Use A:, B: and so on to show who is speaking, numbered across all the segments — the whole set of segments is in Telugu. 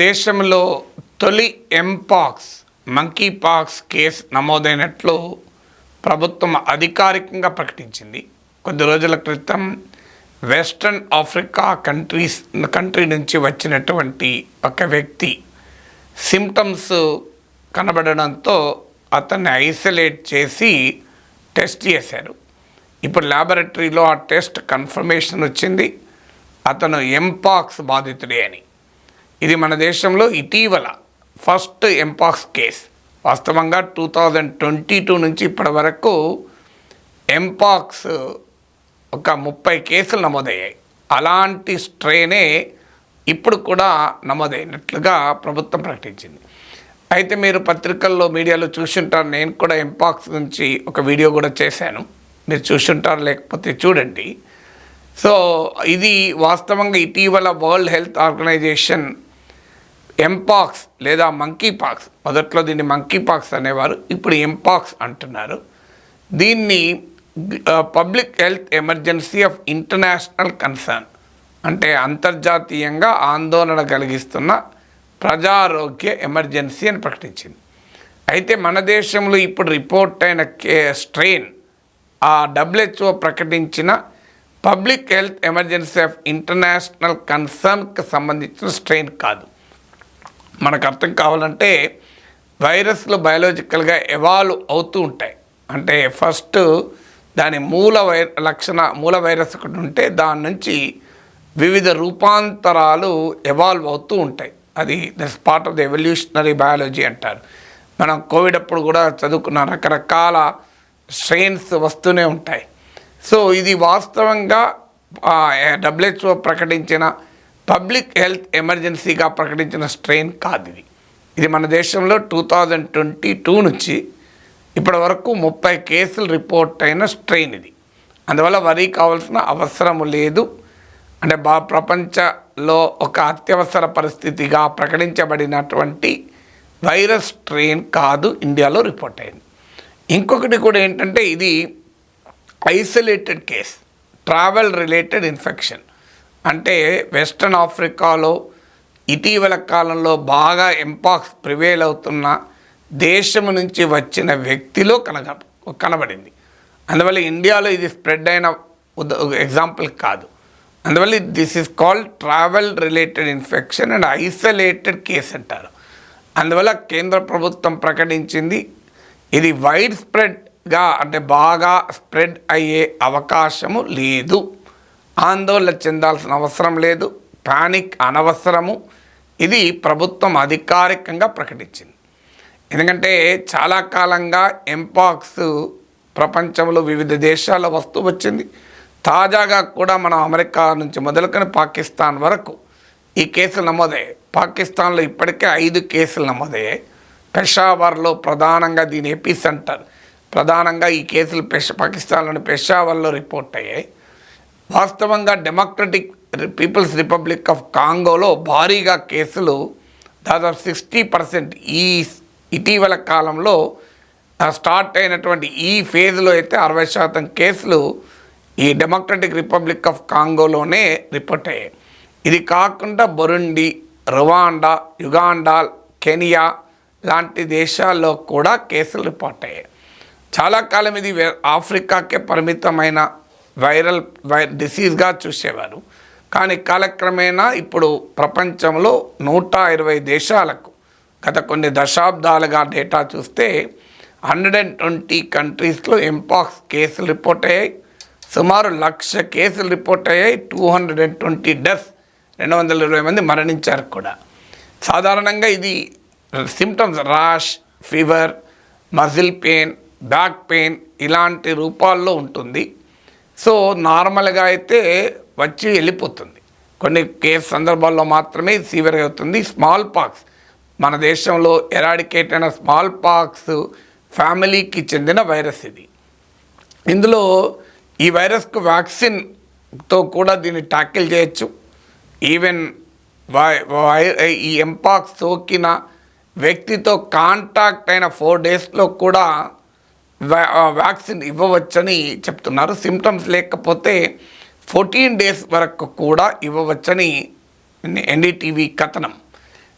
A: దేశంలో తొలి ఎంపాక్స్ మంకీ పాక్స్ కేసు నమోదైనట్లు ప్రభుత్వం అధికారికంగా ప్రకటించింది. కొద్ది రోజుల క్రితం వెస్ట్రన్ ఆఫ్రికా కంట్రీ నుంచి వచ్చినటువంటి ఒక వ్యక్తి సిమ్టమ్స్ కనబడడంతో అతన్ని ఐసోలేట్ చేసి టెస్ట్ చేశారు. ఇప్పుడు ల్యాబొరేటరీలో ఆ టెస్ట్ కన్ఫర్మేషన్ వచ్చింది, అతను ఎంపాక్స్ బాధితుడే అని. ఇది మన దేశంలో ఇటీవల ఫస్ట్ ఎంపాక్స్ కేస్. వాస్తవంగా 2022 నుంచి ఇప్పటి వరకు ఎంపాక్స్ ఒక 30 కేసులు నమోదయ్యాయి. అలాంటి స్ట్రెయినే ఇప్పుడు కూడా నమోదైనట్లుగా ప్రభుత్వం ప్రకటించింది. అయితే మీరు పత్రికల్లో మీడియాలో చూసుంటారు, నేను కూడా ఎంపాక్స్ గురించి ఒక వీడియో కూడా చేశాను, మీరు చూసుంటారు, లేకపోతే చూడండి. సో ఇది వాస్తవంగా ఇటీవల వరల్డ్ హెల్త్ ఆర్గనైజేషన్ ఎంపాక్స్ లేదా మంకీ పాక్స్, మొదట్లో దీన్ని మంకీ పాక్స్ అనేవారు, ఇప్పుడు ఎంపాక్స్ అంటున్నారు. దీన్ని public health emergency of international concern, అంటే అంతర్జాతీయంగా ఆందోళన కలిగిస్తున్న ప్రజారోగ్య ఎమర్జెన్సీ అని ప్రకటించింది. అయితే మన దేశంలో ఇప్పుడు రిపోర్ట్ అయిన స్ట్రెయిన్ ఆ WHO ప్రకటించిన public health emergency of international కన్సర్న్కి సంబంధించిన స్ట్రెయిన్ కాదు. మనకు అర్థం కావాలంటే వైరస్లు బయాలజికల్గా ఎవాల్వ్ అవుతూ ఉంటాయి. అంటే ఫస్ట్ దాని మూల వైరస్ ఒకటి ఉంటే దాని నుంచి వివిధ రూపాంతరాలు ఎవాల్వ్ అవుతూ ఉంటాయి. అది that's part of the evolutionary biology అంటారు. మనం కోవిడ్ అప్పుడు కూడా చదువుకున్న రకరకాల స్ట్రెయిన్స్ వస్తూనే ఉంటాయి. సో ఇది వాస్తవంగా WHO ప్రకటించిన పబ్లిక్ హెల్త్ ఎమర్జెన్సీగా ప్రకటించిన స్ట్రెయిన్ కాదు. ఇది మన దేశంలో 2022 నుంచి ఇప్పటి వరకు 30 కేసులు రిపోర్ట్ అయిన స్ట్రెయిన్ ఇది. అందువల్ల వరి కావాల్సిన అవసరం లేదు. అంటే ప్రపంచంలో ఒక అత్యవసర పరిస్థితిగా ప్రకటించబడినటువంటి వైరస్ స్ట్రెయిన్ కాదు, ఇండియాలో రిపోర్ట్ అయింది. ఇంకొకటి కూడా ఏంటంటే ఇది isolated case, travel related infection. అంటే వెస్ట్రన్ ఆఫ్రికాలో ఇటీవల కాలంలో బాగా ఎంపాక్స్ ప్రివేల్ అవుతున్న దేశం నుంచి వచ్చిన వ్యక్తిలో కనబడింది. అందువల్ల ఇండియాలో ఇది స్ప్రెడ్ అయిన ఎగ్జాంపుల్ కాదు. అందువల్ల this is called travel related infection and isolated case అంటారు. అందువల్ల కేంద్ర ప్రభుత్వం ప్రకటించింది ఇది వైడ్ స్ప్రెడ్గా, అంటే బాగా స్ప్రెడ్ అయ్యే అవకాశము లేదు, ఆందోళన చెందాల్సిన అవసరం లేదు, పానిక్ అనవసరము. ఇది ప్రభుత్వం అధికారికంగా ప్రకటించింది. ఎందుకంటే చాలా కాలంగా ఎంపాక్స్ ప్రపంచంలో వివిధ దేశాల్లో వస్తూ వచ్చింది. తాజాగా కూడా మనం అమెరికా నుంచి మొదలుకొని పాకిస్తాన్ వరకు ఈ కేసులు నమోదయ్యాయి. పాకిస్తాన్లో ఇప్పటికే 5 కేసులు నమోదయ్యాయి. పెషావర్లో ప్రధానంగా దీని ఎపీ సెంటర్, ప్రధానంగా ఈ కేసులు పాకిస్తాన్లోని పెషావర్లో రిపోర్ట్ అయ్యాయి. వాస్తవంగా డెమోక్రటిక్ పీపుల్స్ రిపబ్లిక్ ఆఫ్ కాంగోలో భారీగా కేసులు, దాదాపు 60% ఈ ఇటీవల కాలంలో స్టార్ట్ అయినటువంటి ఈ ఫేజ్లో అయితే 60% కేసులు ఈ డెమోక్రటిక్ రిపబ్లిక్ ఆఫ్ కాంగోలోనే రిపోర్ట్ అయ్యాయి. ఇది కాకుండా బురుండి, రువాండా, యుగాండా, కెనియా లాంటి దేశాల్లో కూడా కేసులు రిపోర్ట్ అయ్యాయి. చాలా కాలం ఇది ఆఫ్రికాకే పరిమితమైన వైరల్ డిసీజ్గా చూసేవారు. కానీ కాలక్రమేణా ఇప్పుడు ప్రపంచంలో 120 దేశాలకు గత కొన్ని దశాబ్దాలుగా డేటా చూస్తే 120 కంట్రీస్లో ఎంపాక్స్ కేసులు రిపోర్ట్ అయ్యాయి. సుమారు 1,00,000 కేసులు రిపోర్ట్ అయ్యాయి. 220 డెత్స్, 220 మంది మరణించారు కూడా. సాధారణంగా ఇది symptoms rash, fever, muscle pain, back pain ఇలాంటి రూపాల్లో ఉంటుంది. సో నార్మల్గా అయితే వచ్చి వెళ్ళిపోతుంది. కొన్ని కేసు సందర్భాల్లో మాత్రమే సీవియర్ అవుతుంది. స్మాల్ పాక్స్, మన దేశంలో ఎరాడికేట్ అయిన స్మాల్ పాక్స్ ఫ్యామిలీకి చెందిన వైరస్ ఇది. ఇందులో ఈ వైరస్కు వ్యాక్సిన్తో కూడా దీన్ని ట్యాకిల్ చేయొచ్చు. ఈవెన్ ఈ ఎంపాక్స్ సోకిన వ్యక్తితో కాంటాక్ట్ అయిన 4 డేస్లో కూడా వ్యాక్సిన్ ఇవ్వవచ్చని చెప్తున్నారు. సిమ్టమ్స్ లేకపోతే 14 డేస్ వరకు కూడా ఇవ్వవచ్చని ఎన్డీటీవీ కథనం.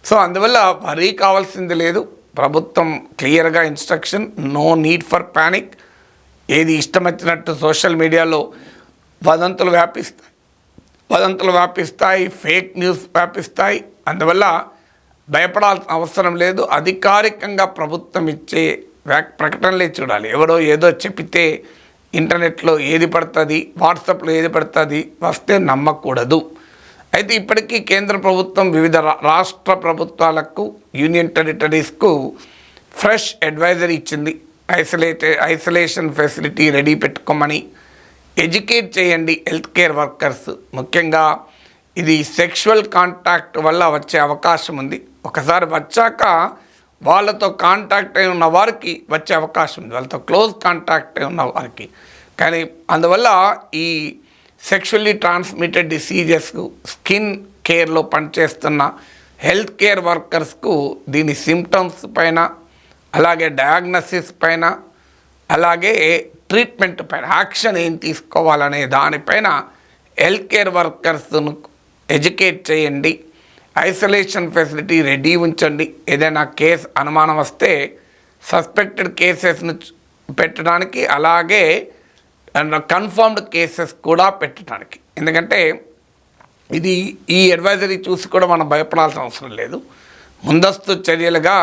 A: సో అందువల్ల వరీ కావాల్సింది లేదు. ప్రభుత్వం క్లియర్గా instruction, no need for panic. ఏది ఇష్టం వచ్చినట్టు సోషల్ మీడియాలో వదంతులు వ్యాపిస్తాయి, ఫేక్ న్యూస్ వ్యాపిస్తాయి. అందువల్ల భయపడాల్సిన అవసరం లేదు. అధికారికంగా ప్రభుత్వం ఇచ్చే ప్రకటనలే చూడాలి. ఎవరో ఏదో చెప్పితే ఇంటర్నెట్లో ఏది పడుతుంది, వాట్సాప్లో ఏది పడుతుంది వస్తే నమ్మకూడదు. అయితే ఇప్పటికీ కేంద్ర ప్రభుత్వం వివిధ రాష్ట్ర ప్రభుత్వాలకు, యూనియన్ టెరిటరీస్కు ఫ్రెష్ అడ్వైజరీ ఇచ్చింది. ఐసోలేషన్ ఫెసిలిటీ రెడీ పెట్టుకోమని, ఎడ్యుకేట్ చేయండి హెల్త్ కేర్ వర్కర్స్. ముఖ్యంగా ఇది సెక్షువల్ కాంటాక్ట్ వల్ల వచ్చే అవకాశం ఉంది. ఒకసారి వచ్చాక వాళ్ళతో కాంటాక్ట్ అయి ఉన్న వారికి వచ్చే అవకాశం ఉంది, వాళ్ళతో క్లోజ్ కాంటాక్ట్ అయి ఉన్న వారికి. కానీ అందువల్ల ఈ సెక్షువల్లీ ట్రాన్స్మిటెడ్ డిసీజెస్కు స్కిన్ కేర్లో పనిచేస్తున్న హెల్త్ కేర్ వర్కర్స్కు దీని సిమ్టమ్స్ పైన, అలాగే డయాగ్నసిస్ పైన, అలాగే ట్రీట్మెంట్ పైన యాక్షన్ ఏం తీసుకోవాలనే దానిపైన హెల్త్ కేర్ వర్కర్స్ను ఎడ్యుకేట్ చేయండి. ఐసోలేషన్ ఫెసిలిటీ రెడీ ఉంచండి. ఏదైనా కేసు అనుమానం వస్తే సస్పెక్టెడ్ కేసెస్ను పెట్టడానికి, అలాగే కన్ఫర్మ్డ్ కేసెస్ కూడా పెట్టడానికి. ఎందుకంటే ఈ అడ్వైజరీ చూసి కూడా మనం భయపడాల్సిన అవసరం లేదు. ముందస్తు చర్యలుగా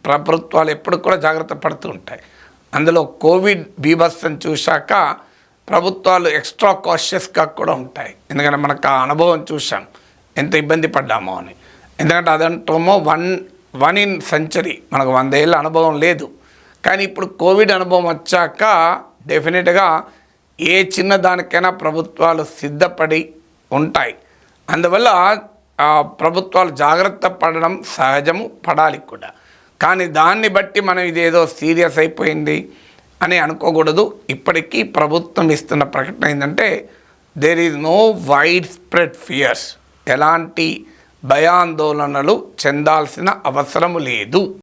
A: ప్రభుత్వాలు ఎప్పుడు కూడా జాగ్రత్త పడుతూ ఉంటాయి. అందులో కోవిడ్ బీభత్సం చూశాక ప్రభుత్వాలు ఎక్స్ట్రా కాషియస్గా కూడా ఉంటాయి. ఎందుకంటే మనకు ఆ అనుభవం చూసాం, ఎంత ఇబ్బంది పడ్డామో అని. ఎందుకంటే అదంటేమో వన్ ఇన్ సెంచరీ, మనకు 100 ఏళ్ళ అనుభవం లేదు. కానీ ఇప్పుడు కోవిడ్ అనుభవం వచ్చాక డెఫినెట్గా ఏ చిన్న దానికైనా ప్రభుత్వాలు సిద్ధపడి ఉంటాయి. అందువల్ల ప్రభుత్వాలు జాగ్రత్త పడడం సహజము, పడాలి కూడా. కానీ దాన్ని బట్టి మనం ఇదేదో సీరియస్ అయిపోయింది అని అనుకోకూడదు. ఇప్పటికీ ప్రభుత్వం ఇస్తున్న ప్రకటన ఏంటంటే there is no wide spread fears. ఎలాంటి భయాందోళనలు చెందాల్సిన అవసరం లేదు.